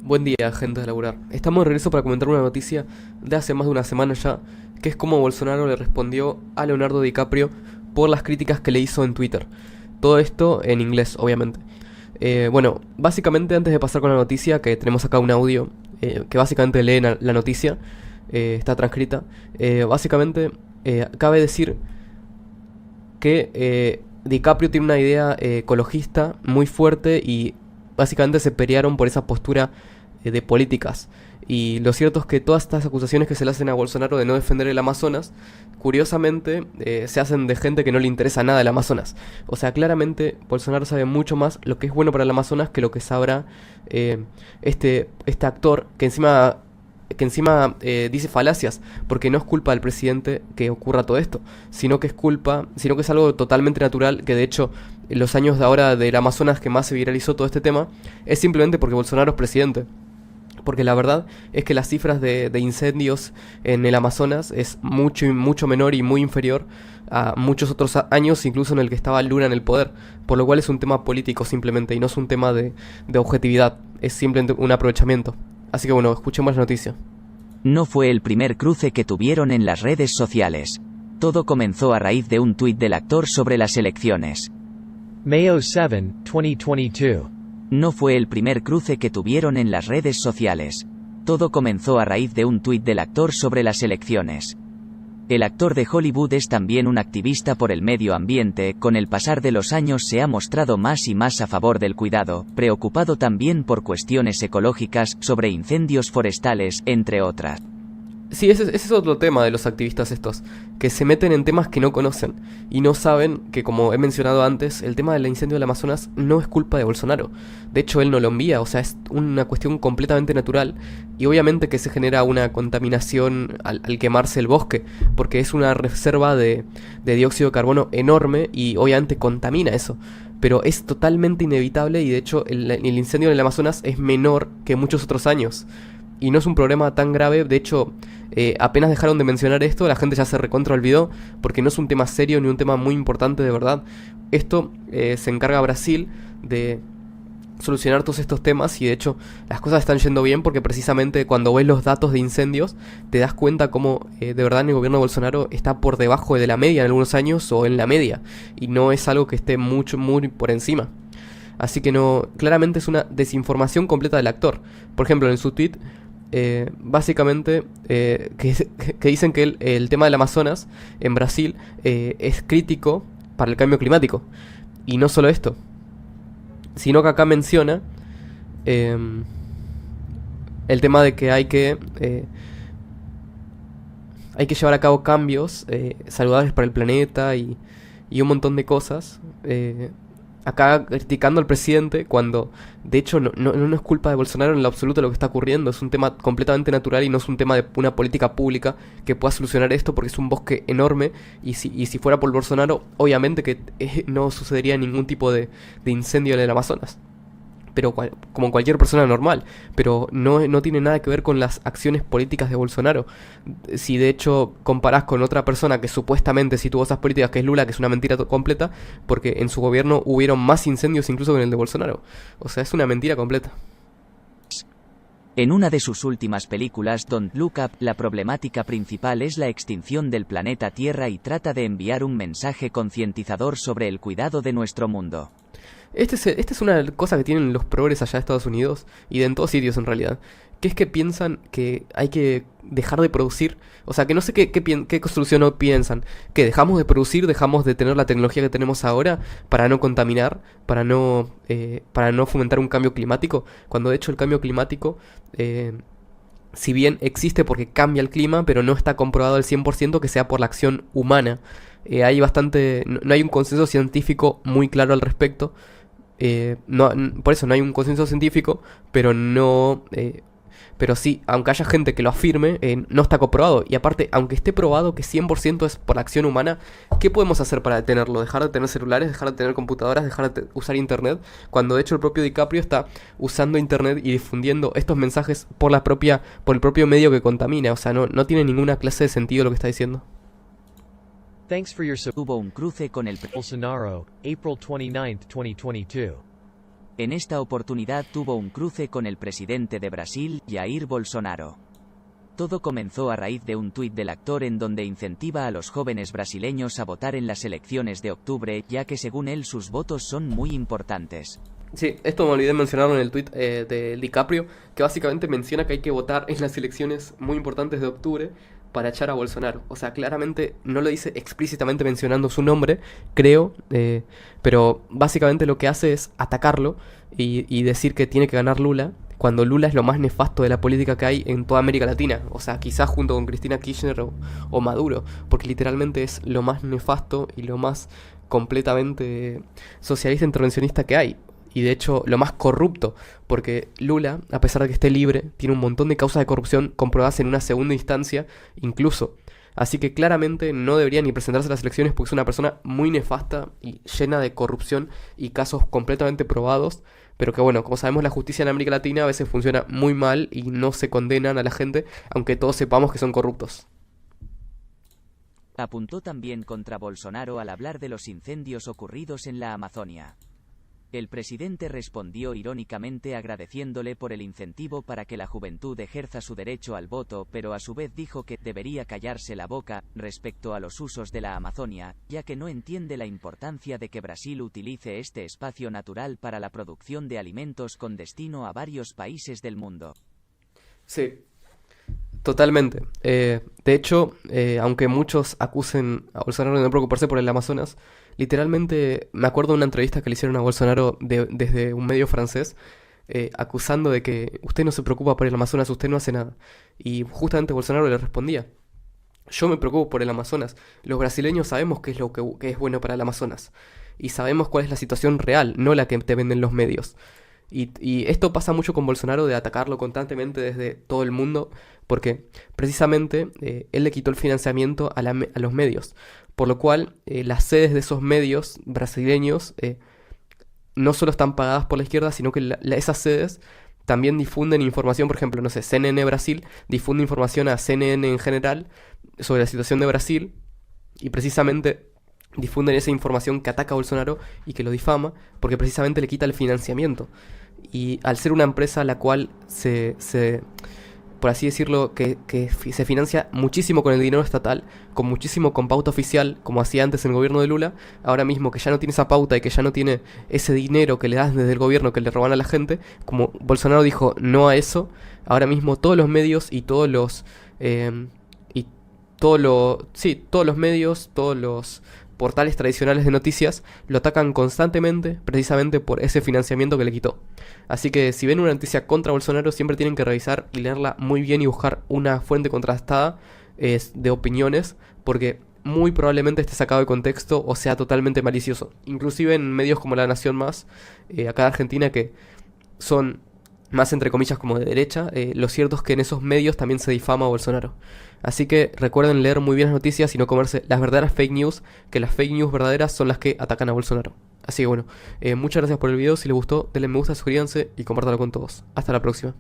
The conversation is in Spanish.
Buen día, gente de laburar. Estamos de regreso para comentar una noticia de hace más de una semana ya, que es cómo Bolsonaro le respondió a Leonardo DiCaprio por las críticas que le hizo en Twitter. Todo esto en inglés, obviamente. Bueno, básicamente antes de pasar con la noticia, que tenemos acá un audio que básicamente lee la noticia, está transcrita. Básicamente, cabe decir que DiCaprio tiene una idea ecologista muy fuerte y básicamente se pelearon por esa postura de políticas. Y lo cierto es que todas estas acusaciones que se le hacen a Bolsonaro de no defender el Amazonas, curiosamente, se hacen de gente que no le interesa nada el Amazonas. O sea, claramente Bolsonaro sabe mucho más lo que es bueno para el Amazonas que lo que sabrá este actor que encima dice falacias, porque no es culpa del presidente que ocurra todo esto, sino que es algo totalmente natural, que de hecho en los años de ahora del Amazonas que más se viralizó todo este tema, es simplemente porque Bolsonaro es presidente. Porque la verdad es que las cifras de incendios en el Amazonas es mucho menor y muy inferior a muchos otros años, incluso en el que estaba Lula en el poder. Por lo cual es un tema político simplemente y no es un tema de objetividad, es simplemente un aprovechamiento. Así que bueno, escuchemos la noticia. No fue el primer cruce que tuvieron en las redes sociales. Todo comenzó a raíz de un tuit del actor sobre las elecciones. May 7, 2022. No fue el primer cruce que tuvieron en las redes sociales. Todo comenzó a raíz de un tuit del actor sobre las elecciones. El actor de Hollywood es también un activista por el medio ambiente, con el pasar de los años se ha mostrado más y más a favor del cuidado, preocupado también por cuestiones ecológicas, sobre incendios forestales, entre otras. Sí, ese es otro tema de los activistas estos, que se meten en temas que no conocen y no saben que, como he mencionado antes, el tema del incendio del Amazonas no es culpa de Bolsonaro. De hecho, él no lo envía, o sea, es una cuestión completamente natural y obviamente que se genera una contaminación al quemarse el bosque, porque es una reserva de dióxido de carbono enorme y obviamente contamina eso. Pero es totalmente inevitable y de hecho el incendio en el Amazonas es menor que muchos otros años. Y no es un problema tan grave, de hecho, apenas dejaron de mencionar esto, la gente ya se recontra olvidó, porque no es un tema serio ni un tema muy importante de verdad. Esto se encarga Brasil de solucionar todos estos temas y de hecho las cosas están yendo bien porque precisamente cuando ves los datos de incendios te das cuenta cómo de verdad el gobierno de Bolsonaro está por debajo de la media en algunos años o en la media y no es algo que esté muy por encima. Así que no, claramente es una desinformación completa del actor. Por ejemplo, en su tweet básicamente que dicen que el tema del Amazonas en Brasil es crítico para el cambio climático. Y no solo esto, sino que acá menciona el tema de que hay que llevar a cabo cambios saludables para el planeta y un montón de cosas. Acá criticando al presidente cuando de hecho no es culpa de Bolsonaro en lo absoluto lo que está ocurriendo, es un tema completamente natural y no es un tema de una política pública que pueda solucionar esto porque es un bosque enorme y si fuera por Bolsonaro obviamente que no sucedería ningún tipo de incendio en el Amazonas. Pero como cualquier persona normal, pero no tiene nada que ver con las acciones políticas de Bolsonaro. Si de hecho comparás con otra persona que supuestamente sí tuvo esas políticas, que es Lula, que es una mentira completa, porque en su gobierno hubieron más incendios incluso que en el de Bolsonaro. O sea, es una mentira completa. En una de sus últimas películas, Don't Look Up, la problemática principal es la extinción del planeta Tierra y trata de enviar un mensaje concientizador sobre el cuidado de nuestro mundo. Esta es una cosa que tienen los progres allá de Estados Unidos y de en todos sitios en realidad, que es que piensan que hay que dejar de producir, o sea que no sé qué solución no piensan, que dejamos de producir, dejamos de tener la tecnología que tenemos ahora para no contaminar, para no fomentar un cambio climático, cuando de hecho el cambio climático si bien existe porque cambia el clima, pero no está comprobado al 100% que sea por la acción humana. No hay un consenso científico muy claro al respecto. Por eso no hay un consenso científico, pero pero sí, aunque haya gente que lo afirme, no está comprobado. Y aparte, aunque esté probado que 100% es por la acción humana, ¿qué podemos hacer para detenerlo? ¿Dejar de tener celulares? ¿Dejar de tener computadoras? ¿Dejar de usar internet? Cuando de hecho el propio DiCaprio está usando internet y difundiendo estos mensajes por el propio medio que contamina. O sea, no tiene ninguna clase de sentido lo que está diciendo. Thanks for your Hubo un cruce con el Bolsonaro, April 29, 2022. En esta oportunidad tuvo un cruce con el presidente de Brasil, Jair Bolsonaro. Todo comenzó a raíz de un tuit del actor en donde incentiva a los jóvenes brasileños a votar en las elecciones de octubre, ya que según él sus votos son muy importantes. Sí, esto me olvidé de mencionarlo en el tweet de DiCaprio, que básicamente menciona que hay que votar en las elecciones muy importantes de octubre para echar a Bolsonaro. O sea, claramente no lo dice explícitamente mencionando su nombre, creo, pero básicamente lo que hace es atacarlo y decir que tiene que ganar Lula, cuando Lula es lo más nefasto de la política que hay en toda América Latina. O sea, quizás junto con Cristina Kirchner o Maduro, porque literalmente es lo más nefasto y lo más completamente socialista intervencionista que hay. Y de hecho lo más corrupto, porque Lula, a pesar de que esté libre, tiene un montón de causas de corrupción comprobadas en una segunda instancia incluso. Así que claramente no debería ni presentarse a las elecciones porque es una persona muy nefasta y llena de corrupción y casos completamente probados. Pero que bueno, como sabemos, la justicia en América Latina a veces funciona muy mal y no se condenan a la gente, aunque todos sepamos que son corruptos. Apuntó también contra Bolsonaro al hablar de los incendios ocurridos en la Amazonia. El presidente respondió irónicamente agradeciéndole por el incentivo para que la juventud ejerza su derecho al voto, pero a su vez dijo que debería callarse la boca respecto a los usos de la Amazonia, ya que no entiende la importancia de que Brasil utilice este espacio natural para la producción de alimentos con destino a varios países del mundo. Sí, totalmente. De hecho, aunque muchos acusen a Bolsonaro de no preocuparse por el Amazonas, literalmente me acuerdo de una entrevista que le hicieron a Bolsonaro desde un medio francés, acusando de que usted no se preocupa por el Amazonas, usted no hace nada. Y justamente Bolsonaro le respondía, yo me preocupo por el Amazonas, los brasileños sabemos qué es lo que es bueno para el Amazonas, y sabemos cuál es la situación real, no la que te venden los medios. Y esto pasa mucho con Bolsonaro, de atacarlo constantemente desde todo el mundo, porque precisamente él le quitó el financiamiento a los medios, por lo cual las sedes de esos medios brasileños no solo están pagadas por la izquierda, sino que esas sedes también difunden información. Por ejemplo, no sé, CNN Brasil difunde información a CNN en general sobre la situación de Brasil, y precisamente difunden esa información que ataca a Bolsonaro y que lo difama, porque precisamente le quita el financiamiento. Y al ser una empresa la cual por así decirlo, que se financia muchísimo con el dinero estatal, con muchísimo con pauta oficial, como hacía antes en el gobierno de Lula, ahora mismo que ya no tiene esa pauta y que ya no tiene ese dinero que le das desde el gobierno que le roban a la gente, como Bolsonaro dijo no a eso, ahora mismo todos los medios y todos los medios, todos los portales tradicionales de noticias lo atacan constantemente precisamente por ese financiamiento que le quitó. Así que si ven una noticia contra Bolsonaro, siempre tienen que revisar y leerla muy bien y buscar una fuente contrastada de opiniones, porque muy probablemente esté sacado de contexto o sea totalmente malicioso. Inclusive en medios como La Nación Más, acá en Argentina, que son más entre comillas como de derecha, lo cierto es que en esos medios también se difama a Bolsonaro. Así que recuerden leer muy bien las noticias y no comerse las verdaderas fake news, que las fake news verdaderas son las que atacan a Bolsonaro. Así que bueno, muchas gracias por el video, si les gustó denle me gusta, suscríbanse y compártanlo con todos. Hasta la próxima.